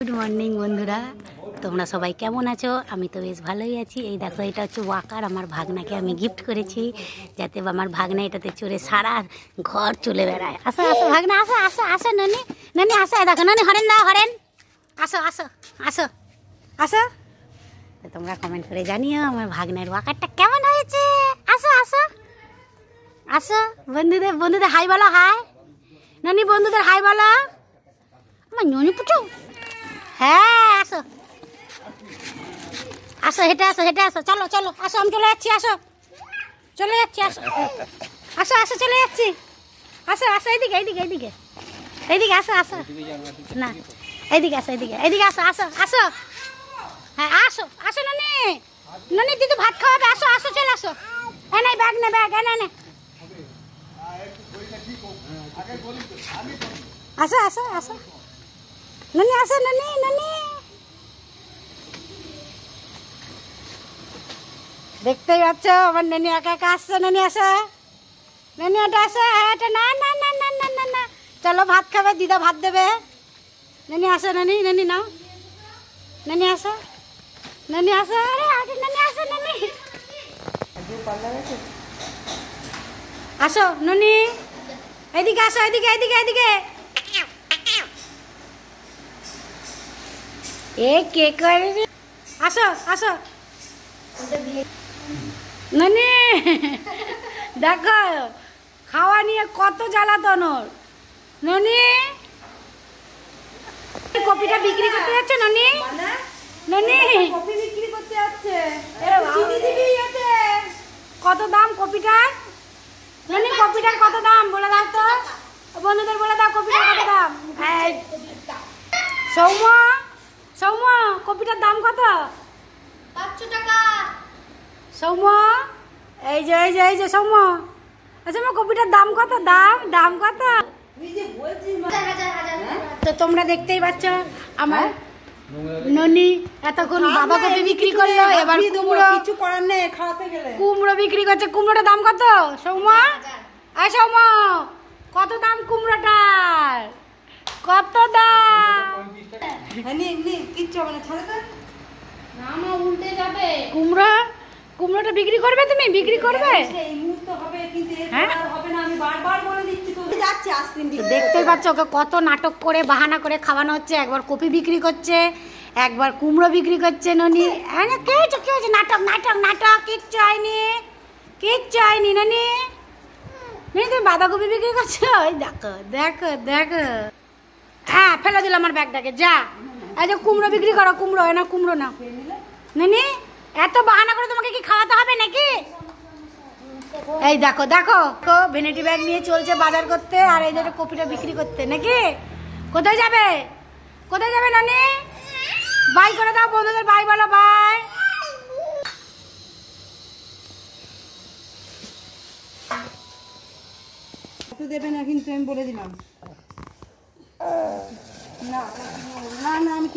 Good morning বন্ধুরা, তোমরা সবাই কেমন আছো? আমি তো বেশ ভালোই আছি। এই দেখো, এটা হচ্ছে ওয়াকার। আমার ভাগনাকে আমি গিফট করেছি, যাতে আমার ভাগনা এটাতে চড়ে সারা ঘর চলে বেড়ায়। আসো আসো ভাগনা, আসো আসো আসো ননি, ননি আসো। দেখো ননি, হরেন দাও, হরেন। আসো আসো আসো আসো। তো তোমরা কমেন্ট করে জানিও আমার ভাগনার ওয়াকারটা কেমন হয়েছে। আসো আসো আসো। বন্ধুদের হাই বলো, হাই ননি। বন্ধুদের হাই বলো। আমার ননি পুচু, হ্যাঁ আসো আসো, হেঁটে আসো, হেঁটে আসো। চলো চলো আসো, আমি চলে যাচ্ছি। আসো, চলে যাচ্ছি। আসো আসো আসো, চলে যাচ্ছি। আসো আসো, এইদিকে এইদিকে এইদিকে এইদিকে আসো আসো। না, এইদিকে আসো, এইদিকে এইদিকে আসো। আসো আসো, হ্যাঁ আসো আসো। ননি ননি, দিদি ভাত খাওয়াবে। আসো আসো, চলে আসো। এ নাই ব্যাগ, নে ব্যাগ, এনে নে। আসো আসো আসো ননি, আসো ননি, ননি। দেখতেই পাচ্ছ আমার ননি একা একা আসছে। ননি আসো, ননি ওটা আসো। হ্যাঁ, এটা না না না না না না না। চলো ভাত খাবে, দিদা ভাত দেবে। ননি আসো, ননি ননি নাও। ননি আসো, ননি আসো। আরে আরে ননি আসো, ননি আসো। ননি এদিকে আসো, এদিকে এদিকে এদিকে। এ কে করে? আসো আসো ননি। দেখো খাওয়া নিয়ে কত জ্বালাতন ওর। ননি, কপিটা বিক্রি করতে যাচ্ছে ননি। ননি কপি বিক্রি করতে যাচ্ছে। কত দাম কপিটার? ননি কপিটার কত দাম বলে দাও তো, বন্ধুদের বলে দাও কপিটার কত দাম। সৌম, সৌম, কপিটার দাম কত? 500 টাকা। সৌম, এই যে এই যে এই যে সৌম, আচ্ছা আমার কপিটার দাম কত? দাম কত? তো তোমরা দেখতেই পাচ্ছ আমার ননি এতক্ষণ বাঁধাকপি বিক্রি করলো, এবার কুমড়ো, কিছু করার নেই, খাওয়াতে গেলে কুমড়ো বিক্রি করছে। কুমড়োটার দাম কত সৌমা? আয় সৌমা, কত দাম কুমড়োটার? কত দাম? কিচ্ছু হবে না, ছাড়ে তো। না মা, উল্টে যাবে। কুমড়োটা বিক্রি করবে? তুমি বিক্রি করবে? এই মুহূর্তে হবে, কিন্তু হ্যাঁ? এরপর আর হবে না। আমি বারবার বলে দিচ্ছি তো। যাচ্ছে আইসক্রিম তো দিতে। দেখতেই পাচ্ছ ওকে কত নাটক করে বাহানা করে খাওয়ানো হচ্ছে। একবার কপি বিক্রি করছে, একবার কুমড়ো বিক্রি করছে। ননি কে হয়েছে, কে হয়েছে? নাটক নাটক নাটক, কিচ্ছু হয়নি, কিচ্ছু হয়নি। ননি ননি, তুমি বাঁধাকপি বিক্রি করছো? ওই দেখো দেখো দেখো। হ্যাঁ, ফেলে দিল আমার ব্যাগটাকে। যা, এই যে কুমড়ো বিক্রি করো। কুমড়ো না, কুমড়ো না। ননি এত বাহানা করে তোমাকে কি খাওয়াতে হবে নাকি? এই দেখো দেখো, ভ্যানিটি ব্যাগ নিয়ে চলছে বাজার করতে, আর এই যে কপিটা বিক্রি করতে নাকি। কোথায় যাবে, কোথায় যাবে ননি? বাই করে দাও বন্ধুদের, বাই বলো, বাই। দেবে না কিন্তু, আমি বলে দিলাম। না না না, আমি